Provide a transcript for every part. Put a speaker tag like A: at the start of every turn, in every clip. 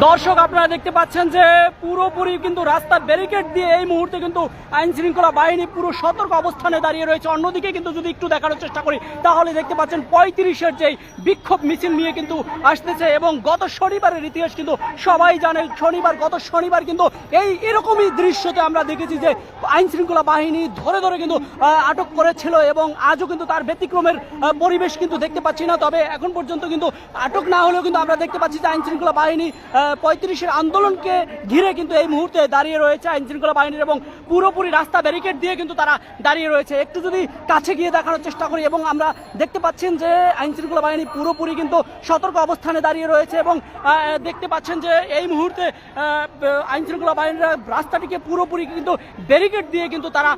A: দর্শক আপনারা দেখতে পাচ্ছেন যে পুরোপুরি কিন্তু রাস্তা ব্যারিকেড দিয়ে এই মুহূর্তে কিন্তু আইন শৃঙ্খলা বাহিনী পুরো সতর্ক অবস্থানে দাঁড়িয়ে রয়েছে। অন্যদিকে কিন্তু যদি একটু দেখানোর চেষ্টা করি তাহলে দেখতে পাচ্ছেন 35-এর যে বিক্ষোভ মিছিল নিয়ে কিন্তু আসতেছে এবং গত শনিবারের ইতিহাস কিন্তু সবাই জানে। গত শনিবার কিন্তু এরকমই দৃশ্যতে আমরা দেখেছি যে আইন শৃঙ্খলা বাহিনী ধরে ধরে কিন্তু আটক করেছিল এবং আজও কিন্তু তার ব্যতিক্রমের পরিবেশ কিন্তু দেখতে পাচ্ছি না। তবে এখন পর্যন্ত কিন্তু আটক না হলেও কিন্তু আমরা দেখতে পাচ্ছি যে আইন শৃঙ্খলা বাহিনী 35-এর আন্দোলনকে ঘিরে কিন্তু এই মুহূর্তে দাঁড়িয়ে রয়েছে আইন শৃঙ্খলা বাহিনীর এবং পুরোপুরি রাস্তা ব্যারিকেড দিয়ে কিন্তু তারা দাঁড়িয়ে রয়েছে। একটু যদি কাছে গিয়ে দেখানোর চেষ্টা করি এবং আমরা দেখতে পাচ্ছেন যে আইন শৃঙ্খলা বাহিনী পুরোপুরি কিন্তু সতর্ক অবস্থানে দাঁড়িয়ে রয়েছে এবং দেখতে পাচ্ছেন যে এই মুহূর্তে আইন শৃঙ্খলা বাহিনীরা রাস্তাটিকে পুরোপুরি কিন্তু ব্যারিকেড দিয়ে কিন্তু তারা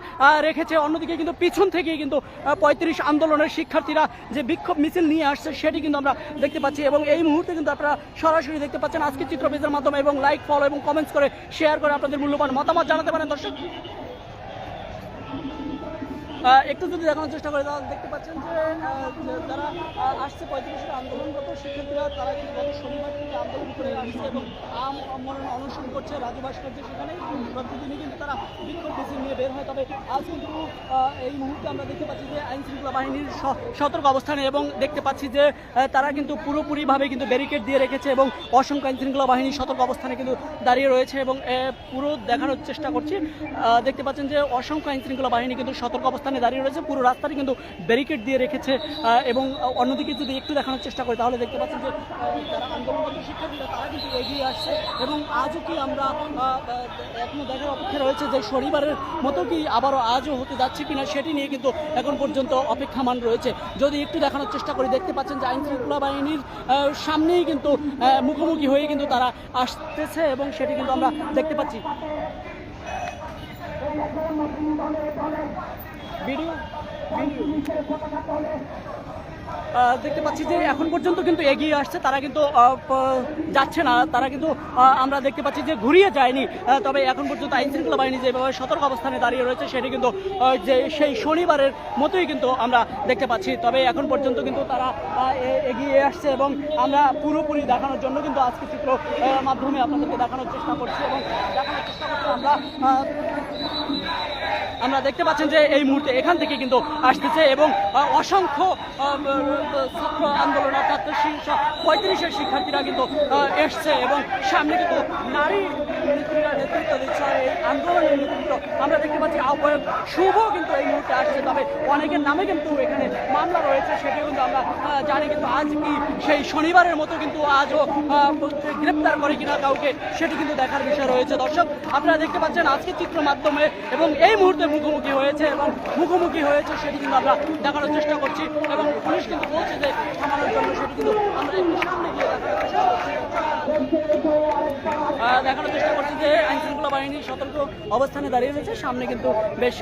A: রেখেছে। অন্যদিকে কিন্তু পিছন থেকেই কিন্তু 35 আন্দোলনের শিক্ষার্থীরা যে বিক্ষোভ মিছিল নিয়ে আসছে সেটি কিন্তু আমরা দেখতে পাচ্ছি এবং এই মুহূর্তে কিন্তু আপনারা সরাসরি দেখতে পাচ্ছেন আজকে চিত্র পেজের মাধ্যমে এবং লাইক, ফলো এবং কমেন্টস করে শেয়ার করে আপনাদের মূল্যবান মতামত জানাতে পারেন। দর্শক একটু যদি দেখানোর চেষ্টা করে তাহলে দেখতে পাচ্ছেন যে যারা আসছে 35-এর আন্দোলনরত শিক্ষার্থীরা তারা কিন্তু গত শনিবার থেকে আন্দোলন করে আসছে এবং অনশন করছে রাজু ভাস্কর্য। সেখানে প্রতিদিনই কিন্তু তারা বিক্ষোভ মিছিল নিয়ে বের হয়। তবে আজ কিন্তু এই মুহূর্তে আমরা দেখতে পাচ্ছি যে আইন শৃঙ্খলা বাহিনীর সতর্ক অবস্থানে এবং দেখতে পাচ্ছি যে তারা কিন্তু পুরোপুরিভাবে কিন্তু ব্যারিকেড দিয়ে রেখেছে এবং অসংখ্য আইন শৃঙ্খলা বাহিনীর সতর্ক অবস্থানে কিন্তু দাঁড়িয়ে রয়েছে এবং পুরো দেখানোর চেষ্টা করছি। দেখতে পাচ্ছেন যে অসংখ্য আইন শৃঙ্খলা বাহিনী কিন্তু সতর্ক অবস্থানে দাঁড়িয়ে রয়েছে, পুরো রাস্তাটি কিন্তু ব্যারিকেড দিয়ে রেখেছে এবং অন্যদিকে যদি একটু দেখানোর চেষ্টা করি তাহলে দেখতে পাচ্ছেন যে যারা আন্দোলনরত শিক্ষার্থীরা তারা কিন্তু এগিয়ে আসছে এবং আজও কি আমরা এখনো দেখার অপেক্ষা রয়েছে যে শনিবারের মতো কি আবারও আজও হতে যাচ্ছে কিনা সেটি নিয়ে কিন্তু এখন পর্যন্ত অপেক্ষামান রয়েছে। যদি একটু দেখানোর চেষ্টা করি দেখতে পাচ্ছেন যে আইন শৃঙ্খলা বাহিনীর সামনেই কিন্তু মুখোমুখি হয়ে কিন্তু তারা আসতেছে এবং সেটি কিন্তু আমরা দেখতে পাচ্ছি। দেখতে পাচ্ছি যে এখন পর্যন্ত কিন্তু এগিয়ে আসছে, তারা কিন্তু যাচ্ছে না, তারা কিন্তু আমরা দেখতে পাচ্ছি যে ঘুরিয়ে যায়নি। তবে এখন পর্যন্ত আইন শৃঙ্খলা বাহিনী যেভাবে সতর্ক অবস্থানে দাঁড়িয়ে রয়েছে সেটি কিন্তু যে সেই শনিবারের মতোই কিন্তু আমরা দেখতে পাচ্ছি। তবে এখন পর্যন্ত কিন্তু তারা এগিয়ে আসছে এবং আমরা পুরোপুরি দেখানোর জন্য কিন্তু আজকে চিত্র মাধ্যমে আপনাদেরকে দেখানোর চেষ্টা করছি এবং দেখানোর চেষ্টা করছি আমরা দেখতে পাচ্ছেন যে এই মুহূর্তে এখান থেকে কিন্তু আসতেছে এবং অসংখ্য ছাত্র আন্দোলন অর্থাৎ 35-এর শিক্ষার্থীরা কিন্তু এসছে এবং সামনে কিন্তু নারী নেত্রীরা নেতৃত্ব দিচ্ছে এই আন্দোলনের নেতৃত্ব। আমরা দেখতে পাচ্ছি আহ্বায়ক শুভ কিন্তু এই মুহূর্তে আসছে। তবে অনেকের নামে কিন্তু এখানে মামলা রয়েছে সেটিও কিন্তু আমরা জানি। কিন্তু আজ কি সেই শনিবারের মতো কিন্তু আজও গ্রেপ্তার করে কিনা কাউকে সেটি কিন্তু দেখার বিষয় রয়েছে। দর্শক আপনারা দেখতে পাচ্ছেন আজকে চিত্র মাধ্যমে এবং এই মুহূর্তে মুখোমুখি হয়েছে সেটি কিন্তু আমরা দেখানোর চেষ্টা করছি এবং পুলিশ কিন্তু বলছে যে থামানোর জন্য সেটি কিন্তু আমরা একটু সামনে গিয়ে দেখানোর চেষ্টা করছি যে আইন শৃঙ্খলা বাহিনী সতর্ক অবস্থানে দাঁড়িয়ে রয়েছে। সামনে কিন্তু বেশ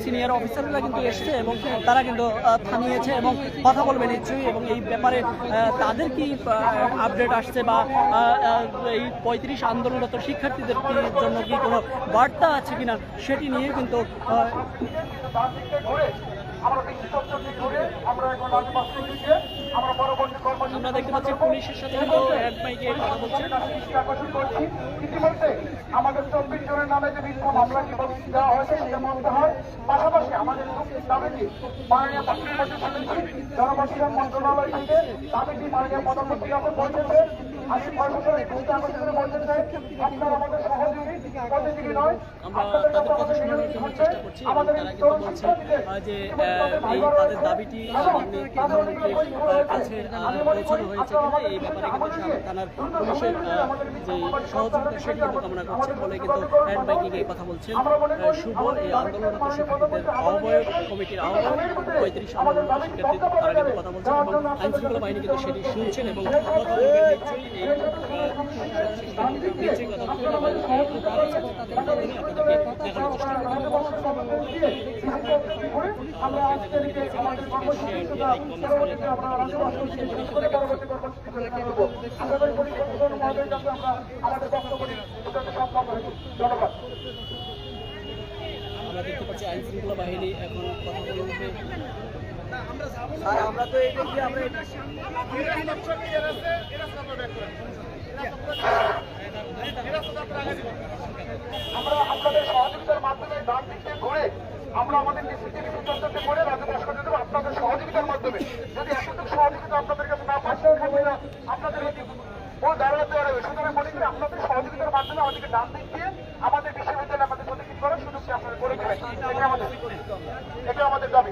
A: সিনিয়র অফিসাররা কিন্তু এসছে এবং তারা কিন্তু থামিয়েছে এবং কথা বলবে নিশ্চয়ই এবং এই ব্যাপারে তাদের কি আপডেট আসছে বা এই 35 আন্দোলনরত শিক্ষার্থীদের জন্য কি কোনো বার্তা আছে কিনা সেটি নিয়ে কিন্তু আমরা দেখতে পাচ্ছি পুলিশের সাথে কিন্তু কথা বলছে।
B: ইতিমধ্যে আমাদের 24 জনের নামে যে মিথ্যা মামলা দেওয়া হয়েছে সেটা মানতে হয়। পাশাপাশি আমাদের দাবিটি মাননীয় জনপ্রশাসন মন্ত্রণালয় থেকে দাবিটি মাননীয় প্রধানমন্ত্রী যখন বলতেছে আমি প্রশাসনের ভূমিকা আকর্ষণ করতেছে আপনারা আমাদের সহযোগী প্রতিযোগী নয়।
A: আমরা তাদের কথা শোনানোর জন্য চেষ্টা করছি এবং তারা কিন্তু বলছে যে এই তাদের দাবিটি মাননীয় প্রধানমন্ত্রীর কাছে পৌঁছানো হয়েছে কিনা এই ব্যাপারে কিন্তু সাভার থানার পুলিশের যে সহযোগিতা সেটি কিন্তু কামনা করছে বলে কিন্তু হ্যান্ড বাইকিংয়ে কথা বলছেন শুভ। এই আন্দোলনরত শিক্ষার্থীদের আহ্বায়ক কমিটির আহ্বায়ক 35 আন্দোলনরত শিক্ষার্থী তারা কিন্তু কথা বলছেন এবং আইন শৃঙ্খলা বাহিনী কিন্তু সেটি শুনছেন এবং কথা বলবেন নিশ্চয়ই এই নিশ্চয়ই কথা বলবেন এবং তাদের মাধ্যমে আপনাদেরকে দেখানোর চেষ্টা আমরা দেখতে পাচ্ছি আইন শৃঙ্খলা বাহিনী এখন কথা বলছে। আমরা তো এই আমরা
B: আমরা আমাদের ডিসিপ্লিন চর্চাতে করে রাজ্য ভাস্কর্য দেবো আপনাদের সহযোগিতার মাধ্যমে। যদি এতটুকু সহযোগিতা আপনাদের কাছে না পাই আপনাদের ও দাঁড়াতে পারবে। সুতরাং মনে করি আপনাদের সহযোগিতার মাধ্যমে আমাদেরকে ডান দিক দিয়ে আমাদের বিশ্ববিদ্যালয়ে আমাদের প্রতিষ্ঠিত করার সুযোগটি আপনারা করে দেবেন। এটা আমাদের দাবি।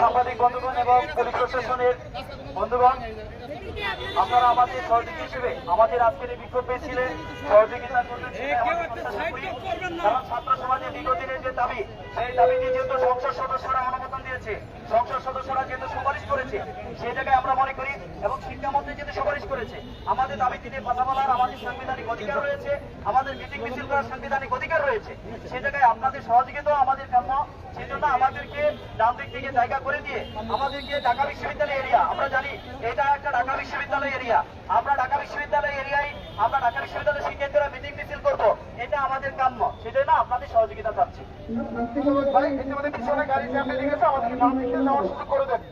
C: সাংবাদিক বন্ধুগণ এবং পুলিশ প্রশাসনের বন্ধুগণ, আপনারা আমাদের সহযোগী হিসেবে আমাদের আজকের এই বিক্ষোভ পেয়েছিলেন, সহযোগিতা করতেছিলেন। কারণ ছাত্র সমাজের দীর্ঘদিনের যে দাবি, সেই দাবিটি যেহেতু সংসদ সদস্যরা অনুমোদন দিয়েছে, সংসদ সদস্যরা যেহেতু সুপারিশ করেছে, সেই জায়গায় আমরা মনে করি এবং শিক্ষামন্ত্রী যেহেতু সুপারিশ করেছে, আমাদের দাবিটি নিয়ে কথা বলার আমাদের সাংবিধানিক অধিকার রয়েছে, আমাদের মিটিং মিছিল করার সাংবিধানিক অধিকার রয়েছে। সেই জায়গায় আপনাদের সহযোগিতাও আমাদের কাম্য। সেই জন্য আমাদেরকে ডান দিক থেকে জায়গা করে দিয়ে আমাদেরকে ঢাকা বিশ্ববিদ্যালয় এরিয়া, আমরা জানি এটা একটা ঢাকা বিশ্ববিদ্যালয় এরিয়া, আমরা ঢাকা বিশ্ববিদ্যালয় এরিয়ায় আমরা ঢাকা বিশ্ববিদ্যালয়ের শিক্ষার্থীরা মিটিং মিছিল করবো, এটা আমাদের কাম্য। সেজন্য আপনাদের সহযোগিতা চাচ্ছি।
B: পিছনে গাড়ি সামনে দিকে আমাদেরকে ডান দিক দিয়ে যাওয়ার সুযোগ করে দেন।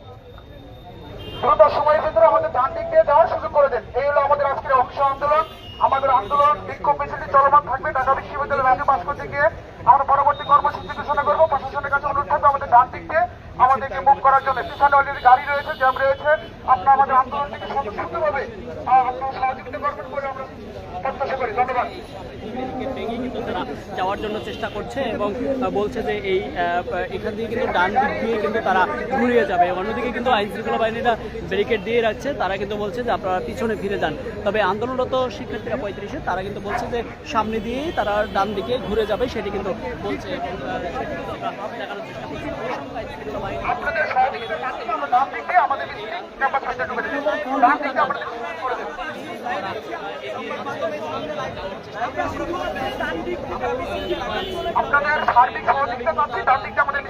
B: দ্রুত সময়ের ভিতরে আমাদের ডান দিক দিয়ে যাওয়ার সুযোগ করে দেন। এই হলো আমাদের আজকের অংশ আন্দোলন। আমাদের আন্দোলন বিক্ষোভ মিছিলটি চলমান থাকবে ঢাকা বিশ্ববিদ্যালয়ের রাজ্য ভাস্কর্য থেকে। আমরা পরবর্তী কর্মসূচি ঘোষণা করবো। প্রশাসনের কাছে অনুরোধ থাকবে আমাদের ডান দিক দিয়ে আমাদেরকে মুভ করার জন্য। পিছনে অলরেডি গাড়ি রয়েছে, জ্যাম রয়েছে। আপনারা আমাদের আন্দোলনটিকে সুন্দরভাবে আপনারা সহযোগিতা করবেন বলে আমরা প্রত্যাশা করি। ধন্যবাদ।
A: ভেঙে কিন্তু তারা যাওয়ার জন্য চেষ্টা করছে এবং বলছে যে এই এখান দিয়ে কিন্তু ডান দিক দিয়ে কিন্তু তারা ঘুরিয়ে যাবে। অন্যদিকে কিন্তু আইন শৃঙ্খলা বাহিনীরা ব্যারিকেড দিয়ে রাখছে, তারা কিন্তু বলছে যে আপনারা পিছনে ফিরে যান। তবে আন্দোলনরত শিক্ষার্থীরা 35-এ তারা কিন্তু বলছে যে সামনে দিয়েই তারা ডান দিকে ঘুরে যাবে, সেটি কিন্তু বলছে এবং সেটি কিন্তু আমরা দেখানোর চেষ্টা করছি।
B: আপনাদের সহযোগিতার মাধ্যমে আমরা ডান দিক দিয়ে আমাদের ক্যাম্পাস ভিতরে ঢুকে দিই। ডান দিকে আমাদের করে দেন। আপনাদের সার্বিক সহযোগিতা পাচ্ছি। ডান দিকটা আমাদের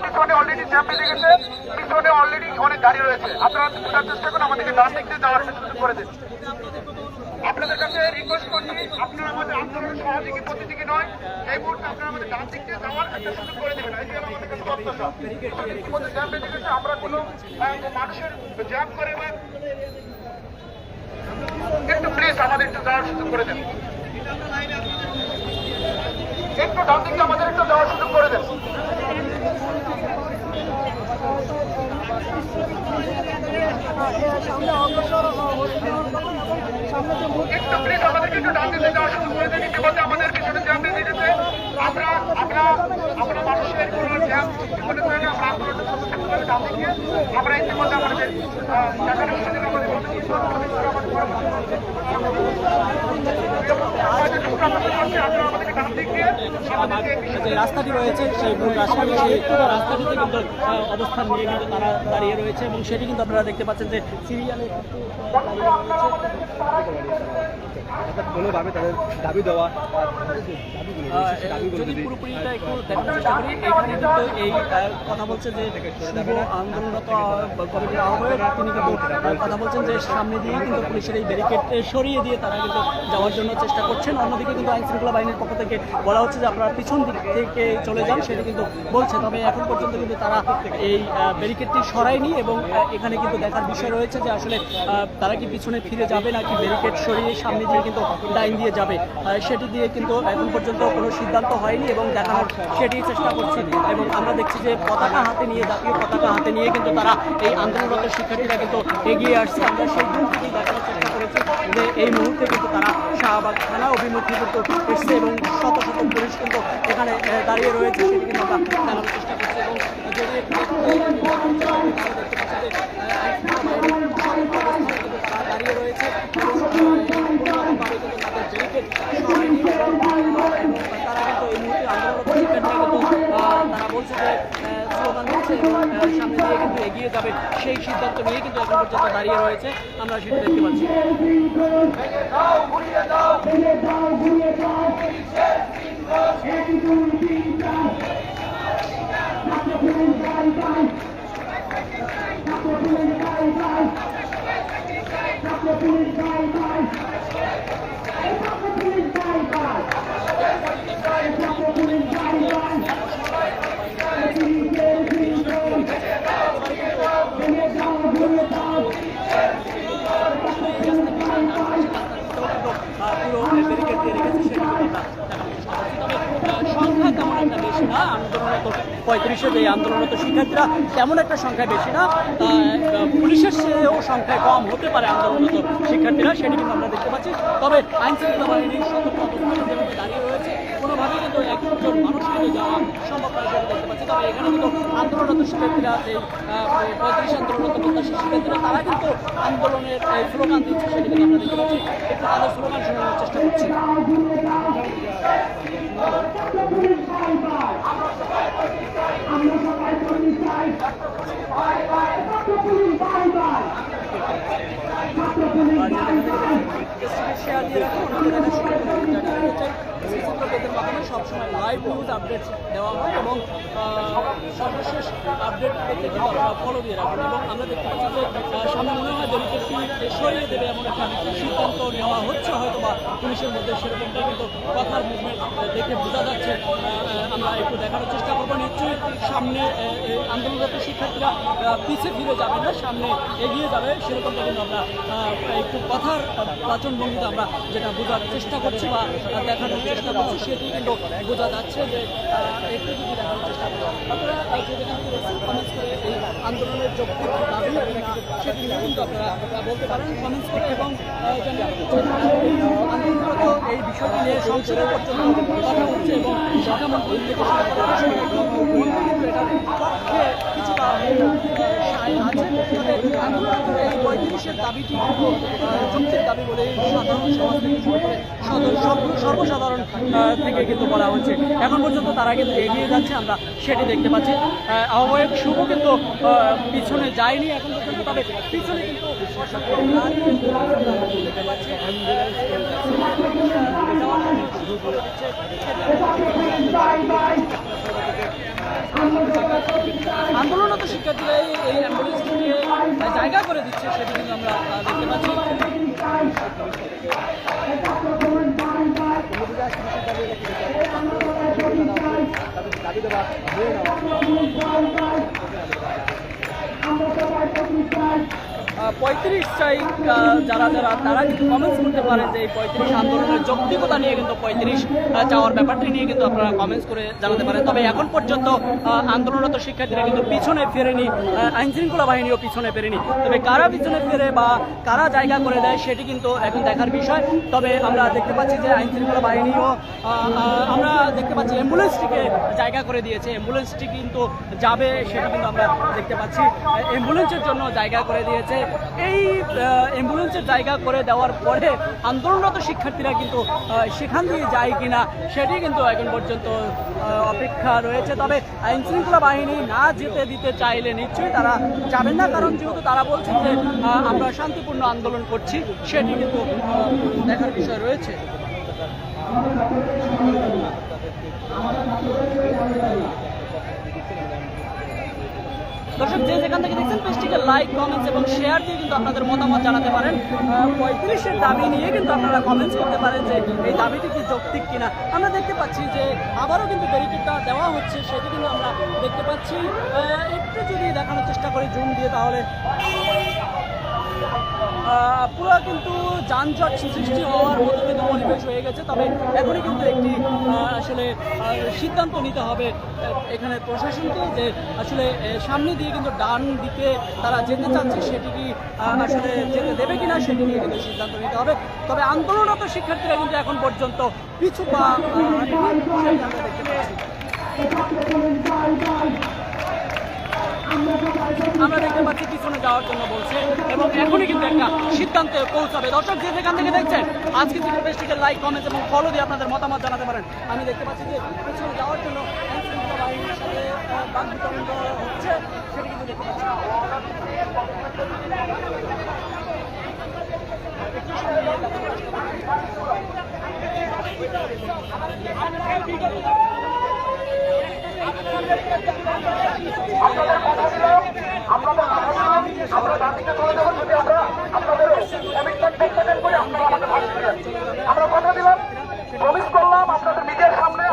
B: পিছনে অলরেডি জ্যাম বেঁধে গেছে, পিছনে অলরেডি অনেক গাড়ি রয়েছে। আপনারা বোঝার চেষ্টা করুন, আমাদেরকে ডান দিক দিয়ে যাওয়ার সুযোগ করে দিন। আপনাদের কাছে রিকোয়েস্ট করছি, আপনারা আমাদের আন্দোলনের সহযোগী প্রতিযোগী নয়। এই মুহূর্তে আপনারা আমাদের ডান দিক দিয়ে যাওয়ার একটা সুযোগ করে দেবেন। এই হলো আমাদের কাছে প্রত্যাশা। ইতিমধ্যে জ্যাম বেঁধে গেছে, আমরা কোনো মানুষের জ্যাম করে বা একটু প্লিজ আমাদের একটু যাওয়ার সুযোগ করে দেন। একটু ডান দিকে আমাদের একটু যাওয়ার সুযোগ করে দেন। একটু প্লিজ আমাদেরকে একটু ডান দিকে যাওয়ার সুযোগ করে দেন। ইতিমধ্যে আমাদের পিছনে জ্যাম বেঁধে গেছে। আমরা মানুষের কোনো জ্যাম সৃষ্টি করতে চাই না। আমরা আন্দোলনটা সমর্থন করে ডান দিকে আমরা ইতিমধ্যে আমাদের
A: যে রাস্তাটি রয়েছে সেই মূল রাস্তাটি, সেই রাস্তাটিতে কিন্তু অবস্থান নিয়ে কিন্তু তারা দাঁড়িয়ে রয়েছে এবং সেটি কিন্তু আপনারা দেখতে পাচ্ছেন যে সিরিয়ালে
D: কোনোভাবে তাদের দাবি দেওয়া
A: যদি পুরোপুরিটা একটু দেখানোর চেষ্টা করি, এখানে কিন্তু এই কথা বলছে যে শুভ আন্দোলনরত কমিটির আহ্বায়ক তিনি কিন্তু কথা বলছেন যে সামনে দিয়ে কিন্তু পুলিশের এই ব্যারিকেড সরিয়ে দিয়ে তারা কিন্তু যাওয়ার জন্য চেষ্টা করছেন। অন্যদিকে কিন্তু আইন শৃঙ্খলা বাহিনীর পক্ষ থেকে বলা হচ্ছে যে আপনারা পিছন দিক থেকে চলে যান, সেটা কিন্তু বলছে। তবে এখন পর্যন্ত কিন্তু তারা এই ব্যারিকেডটি সরায়নি এবং এখানে কিন্তু দেখার বিষয় রয়েছে যে আসলে তারা কি পিছনে ফিরে যাবে নাকি ব্যারিকেড সরিয়ে সামনে দিয়ে কিন্তু লাইন দিয়ে যাবে, সেটি দিয়ে কিন্তু এখন পর্যন্ত কোনো সিদ্ধান্ত হয়নি এবং দেখানোর সেটি চেষ্টা করছি। এবং আমরা দেখছি যে পতাকা হাতে নিয়ে, জাতীয় পতাকা হাতে নিয়ে কিন্তু তারা এই আন্দোলনরত শিক্ষার্থীরা কিন্তু এগিয়ে আসছে। আমরা সেই দিন থেকেই দেখানোর চেষ্টা করেছি যে এই মুহূর্তে কিন্তু তারা শাহবাগ থানা অভিমুখে কিন্তু এসছে এবং শত শত পুলিশ কিন্তু এখানে দাঁড়িয়ে রয়েছে, সেটি কিন্তু আমরা জানানোর চেষ্টা করছি। এবং যদি দাঁড়িয়ে রয়েছে তারা কিন্তু এই মুহূর্তে আন্দোলনরত শিক্ষার্থীরা কিন্তু তারা বলছে যে স্লোগান দিচ্ছে এবং সামনে দিয়ে কিন্তু এগিয়ে যাবে, সেই সিদ্ধান্ত নিয়ে কিন্তু এখন পর্যন্ত দাঁড়িয়ে রয়েছে। আমরা সেটা দেখতে পাচ্ছি। পুরো ব্যারিকেড দিয়ে রেখেছে, সেটা কিন্তু আমরা দেখানোর চেষ্টা করছি। তবে সংখ্যা 35-এর এই আন্দোলনরত শিক্ষার্থীরা তেমন একটা সংখ্যায় বেশি না, পুলিশের চেয়েও সংখ্যায় কম হতে পারে আন্দোলনরত শিক্ষার্থীরা, সেটি কিন্তু আমরা দেখতে পাচ্ছি। তবে আইন শৃঙ্খলা বাহিনীর সতর্ক অবস্থানে যেভাবে দাঁড়িয়ে রয়েছে, কোনোভাবেই কিন্তু একজন মানুষ কিন্তু যাওয়া সম্ভব নয় সেটা দেখতে পাচ্ছি। তবে এখানে কিন্তু আন্দোলনরত শিক্ষার্থীরা, এই 35 আন্দোলনরত প্রত্যাশী শিক্ষার্থীরা, তারা কিন্তু আন্দোলনের স্লোগান দিচ্ছে, সেটি কিন্তু আমরা দেখতে পাচ্ছি। একটু তাদের স্লোগান শোনানোর চেষ্টা করছি। শেয়ার দিয়ে রাখুন, মাধ্যমে সবসময় লাইভ নিউজ আপডেট দেওয়া হয় এবং সর্বশেষ আপডেট পেতে কিন্তু আপনারা ফলো দিয়ে রাখুন। এবং আমরা দেখতে পাচ্ছি যে সামনে মনে হয় ব্যারিকেডটি সরিয়ে দেবে এমন একটা সিদ্ধান্ত নেওয়া হচ্ছে হয়তো বা পুলিশের মধ্যে, সেরকমটা কিন্তু কথার মুভমেন্ট দেখে বোঝা যাচ্ছে। আমরা একটু দেখানোর চেষ্টা করবো। নিশ্চয়ই সামনে আন্দোলনরত শিক্ষার্থীরা পিছিয়ে ফিরে যাবে না, সামনে এগিয়ে যাবে, সেরকমটা কিন্তু আমরা একটু কথার বাচনভঙ্গিতে আমরা যেটা বোঝার চেষ্টা করছি বা দেখানোর চেষ্টা করছি, সেটি কিন্তু বোঝা যাচ্ছে যে একটু যদি দেখানোর চেষ্টা করি আপনারা কমেন্টস করে এই আন্দোলনের যৌক্তিক দাবি কিনা সেটি কিন্তু আপনারা বলতে পারেন কমেন্টস করে। এবং আন্দোলনরত এই বিষয়টি নিয়ে সংসদে পর্যন্ত কথা হচ্ছে এবং শিক্ষামন্ত্রী থেকে এটার পক্ষে কিছুটা আছে। আন্দোলনরত এই 35-এর দাবিটি যৌক্তিক দাবি বলে সাধারণ সমাজ থেকে শুরু করে সর্বসাধারণ থেকে কিন্তু বলা হচ্ছে। এখন পর্যন্ত তারা কিন্তু এগিয়ে যাচ্ছে, আমরা সেটি দেখতে পাচ্ছি। আহ্বায়ক শুভ কিন্তু পিছনে যায়নি এখন পর্যন্ত, তবে পিছনে কিন্তু দেখতে পাচ্ছি আন্দোলনরত শিক্ষার্থীরা এই অ্যাম্বুলেন্সটিকে জায়গা করে দিচ্ছে, সেটি কিন্তু আমরা দেখতে পাচ্ছি। পঁয়ত্রিশ চাই যারা তারা কিন্তু কমেন্টস করতে পারেন যে এই 35 আন্দোলনের যৌক্তিকতা নিয়ে কিন্তু 35 চাওয়ার ব্যাপারটি নিয়ে কিন্তু আপনারা কমেন্টস করে জানাতে পারেন। তবে এখন পর্যন্ত আন্দোলনরত শিক্ষার্থীরা কিন্তু পিছনে ফেরেনি, আইন শৃঙ্খলা বাহিনীও পিছনে ফেরেনি। তবে কারা পিছনে ফেরে বা কারা জায়গা করে দেয় সেটি কিন্তু এখন দেখার বিষয়। তবে আমরা দেখতে পাচ্ছি যে আইন শৃঙ্খলা বাহিনীও আমরা দেখতে পাচ্ছি অ্যাম্বুলেন্সটিকে জায়গা করে দিয়েছে, অ্যাম্বুলেন্সটি কিন্তু যাবে সেটি কিন্তু আমরা দেখতে পাচ্ছি। অ্যাম্বুলেন্সের জন্য জায়গা করে দিয়েছে। এই অ্যাম্বুলেন্সের জায়গা করে দেওয়ার পরে আন্দোলনরত শিক্ষার্থীরা কিন্তু সেখান দিয়ে যায় কিনা সেটি কিন্তু এখন পর্যন্ত অপেক্ষা রয়েছে। তবে আইন শৃঙ্খলা বাহিনী না যেতে দিতে চাইলে নিশ্চয়ই তারা যাবেন না, কারণ যেহেতু তারা বলছেন যে আমরা শান্তিপূর্ণ আন্দোলন করছি, সেটি কিন্তু দেখার বিষয় রয়েছে। দর্শক যে যেখান থেকে দেখছেন পেজটিকে লাইক, কমেন্টস এবং শেয়ার দিয়ে কিন্তু আপনাদের মতামত জানাতে পারেন। 35-এর দাবি নিয়ে কিন্তু আপনারা কমেন্টস করতে পারেন যে এই দাবিটি কি যৌক্তিক কিনা। আমরা দেখতে পাচ্ছি যে আবারও কিন্তু ব্যারিকেডটা দেওয়া হচ্ছে, সেটি কিন্তু আমরা দেখতে পাচ্ছি। একটু যদি দেখানোর চেষ্টা করি জুম দিয়ে, তাহলে পুরো কিন্তু যানজট সৃষ্টি হওয়ার মতো কিন্তু পরিবেশ হয়ে গেছে। তবে এখনই কিন্তু একটি আসলে সিদ্ধান্ত নিতে হবে এখানে প্রশাসনকে, যে আসলে সামনে দিয়ে কিন্তু ডান দিকে তারা যেতে চাচ্ছে, সেটি কি আসলে যেতে দেবে কিনা সেটি নিয়ে কিন্তু সিদ্ধান্ত নিতে হবে। তবে আন্দোলনরত শিক্ষার্থীরা কিন্তু এখন পর্যন্ত পিছু পা দেখতে পাচ্ছি। আমরা দেখতে পাচ্ছি পিছনে যাওয়ার জন্য বলছে এবং এখনই কিন্তু একটা সিদ্ধান্তে পৌঁছাবে। দর্শক যে যেখান থেকে দেখছেন আজকে থেকে পেজটিকে লাইক, কমেন্টস এবং ফলো দিয়ে আপনাদের মতামত জানাতে পারেন। আমি দেখতে পাচ্ছি যে পিছনে যাওয়ার জন্য আইন শৃঙ্খলা বাহিনীর সাথে বাক বিতরণ হচ্ছে, সেটি কিন্তু দেখতে পাচ্ছি।
B: আমরা জাতিকে চলে যাবো যদি আমরা আপনাদের আমরা কথা দিলাম, প্রমিস করলাম আপনাদের মিডিয়ার সামনে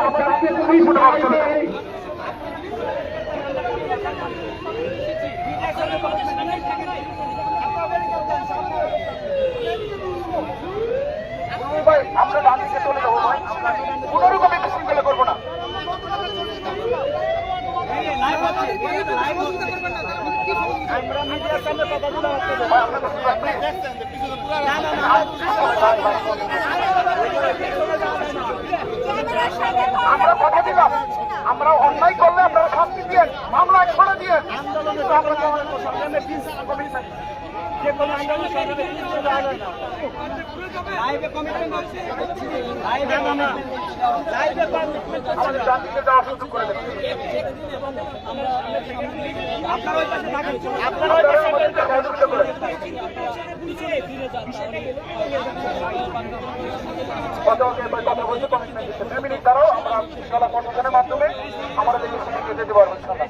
B: ভাই আমরা জাতিকে চলে যাবো ভাই, কোনোরকম বিশৃঙ্খলা করবো না।
A: আমরা মিডিয়ার সামনে কথা বলে
B: ভাই, আপনাদের সুযোগ নেই। আমরা কথা দিলাম, আমরা অন্যায় করলে আপনারা শাস্তি দিয়ে মামলা করে দিয়ে
A: আন্দোলনে সংগ্রামে যে কোনো আন্দোলন সংগ্রামে লাইভে কমিটমেন্ট আছে লাইভে না লাইভে
B: আমাদের জাতিকে যাওয়ার সুযোগ করে দেবেন।
A: আপনারা ওই পাশে থাকেন
B: আপনারা আমাদেরকে সহযোগিতা করে দেবেন। কথা বলতে কমিটমেন্ট দিচ্ছে 2 মিনিট দাঁড়াও, আমরা ইনশাআল্লাহ প্রশাসনের মাধ্যমে আমাদের দেশে শিক্ষা যেতে পারবো ইনশাআল্লাহ।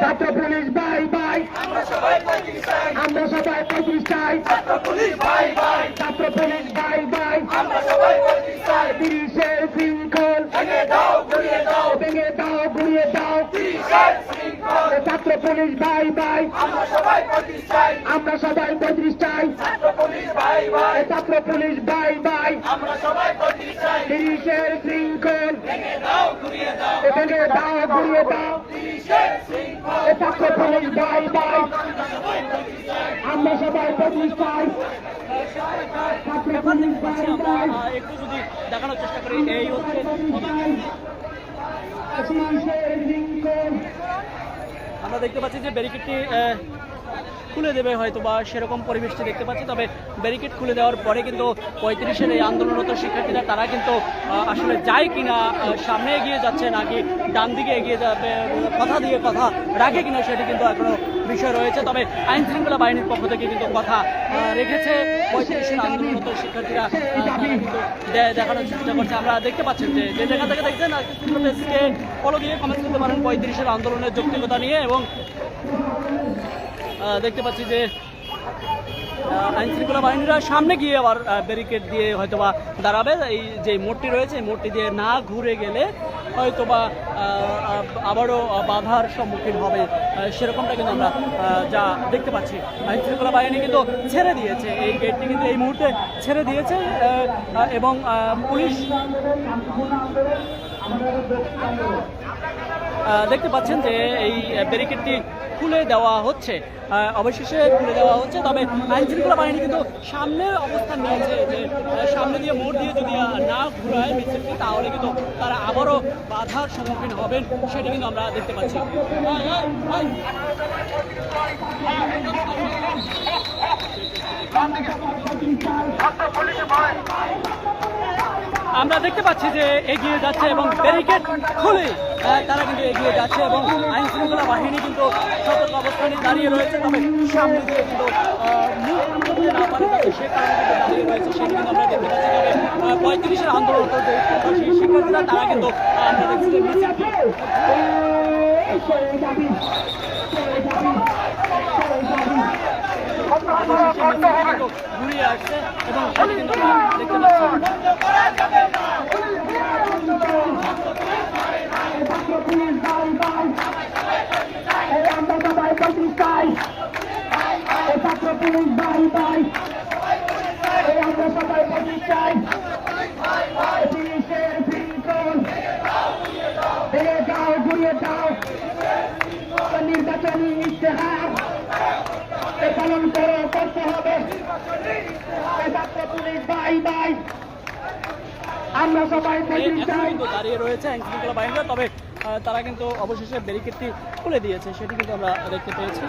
D: ছাত্র পুলিশ বাই বাই, আমরা সবাই 35 চাই। ছাত্র পুলিশ বাই বাই, তিরিশের শৃঙ্খল ভেঙে দাও গুড়িয়ে দাও। ছাত্র পুলিশ বাই বাই, আমরা সবাই 35 চাই। ছাত্র পুলিশ বাই বাই, তিরিশের শৃঙ্খল ভেঙে দাও গুড়িয়ে দাও। ছাত্র পুলিশ বাই বাই, আমরা সবাই 35 চাই। ছাত্র পুলিশ বাই বাই,
A: একটু যদি দেখানোর চেষ্টা করি এই হচ্ছে
D: তিরিশের শৃঙ্খল।
A: আমরা দেখতে পাচ্ছি যে ব্যারিকেডটি খুলে দেবে হয়তো বা সেরকম পরিবেশটি দেখতে পাচ্ছি, তবে ব্যারিকেড খুলে দেওয়ার পরে কিন্তু 35-এর এই আন্দোলনরত শিক্ষার্থীরা তারা কিন্তু আসলে যায় কিনা, সামনে এগিয়ে যাচ্ছে নাকি ডান দিকে এগিয়ে যাবে, কথা দিয়ে কথা রাখে কিনা সেটি কিন্তু এখনো বিষয় রয়েছে। তবে আইন শৃঙ্খলা বাহিনীর পক্ষ থেকে কিন্তু কথা রেখেছে 35-এর আন্দোলনরত শিক্ষার্থীরা কিন্তু দেখানোর চেষ্টা করছে। আমরা দেখতে পাচ্ছেন যে জায়গা থেকে দেখছেন পেজকে ফলো দিয়ে কমেন্ট করতে পারেন 35-এর আন্দোলনের যৌক্তিকতা নিয়ে, এবং দেখতে পাচ্ছি যে আইন শৃঙ্খলা বাহিনীরা সামনে গিয়ে আবার ব্যারিকেড দিয়ে হয়তোবা দাঁড়াবে। এই যে মোড়টি রয়েছে এই মোড়টি দিয়ে না ঘুরে গেলে হয়তোবা আবারও বাধার সম্মুখীন হবে, সেরকমটা কিন্তু আমরা যা দেখতে পাচ্ছি। আইন শৃঙ্খলা বাহিনী কিন্তু ছেড়ে দিয়েছে এই গেটটি, কিন্তু এই মুহূর্তে ছেড়ে দিয়েছে এবং পুলিশ দেখতে পাচ্ছেন যে এই ব্যারিকেডটি খুলে দেওয়া হচ্ছে, অবশেষে খুলে দেওয়া হচ্ছে। তবে আইন শৃঙ্খলা বাহিনী কিন্তু সামনে অবস্থান নিয়েছে যে সামনে দিয়ে মোড় দিয়ে যদি না ঘুরায় মিছিলটি তাহলে কিন্তু তারা আবারও বাধার সম্মুখীন হবেন, সেটি কিন্তু আমরা দেখতে পাচ্ছি। আমরা দেখতে পাচ্ছি যে এগিয়ে যাচ্ছে এবং ব্যারিকেড খুলে তারা কিন্তু এগিয়ে যাচ্ছে এবং আইন শৃঙ্খলা বাহিনী কিন্তু সতর্ক অবস্থানে দাঁড়িয়ে রয়েছে। তবে সামনে দিয়ে কিন্তু মুখ করতে না পারে সে কারণে কিন্তু দাঁড়িয়ে রয়েছে, সেটি কিন্তু আমরা দেখতে পাচ্ছি। তবে 35-এর আন্দোলন সেই শিক্ষার্থীরা তারা কিন্তু আমরা দেখছি যে ঘুরিয়ে আসছে এবং সেটি কিন্তু আমরা দেখতে পাচ্ছি।
D: ছাত্র পুলিশ বাই বাই, আমরা সবাই 35 চাই। তিরিশের শৃঙ্খল ভেঙে দাও ঘুরিয়ে দাও। নির্বাচনী ইশতেহার পালন করতে হবে। ছাত্র পুলিশ বাই বাই, আমরা সবাই 35 চাই।
A: কিন্তু দাঁড়িয়ে রয়েছে আইন শৃঙ্খলা বাহিনীরা, তবে তারা কিন্তু অবশেষে ব্যারিকেডটি খুলে দিয়েছে, সেটি কিন্তু আমরা দেখতে পেয়েছি।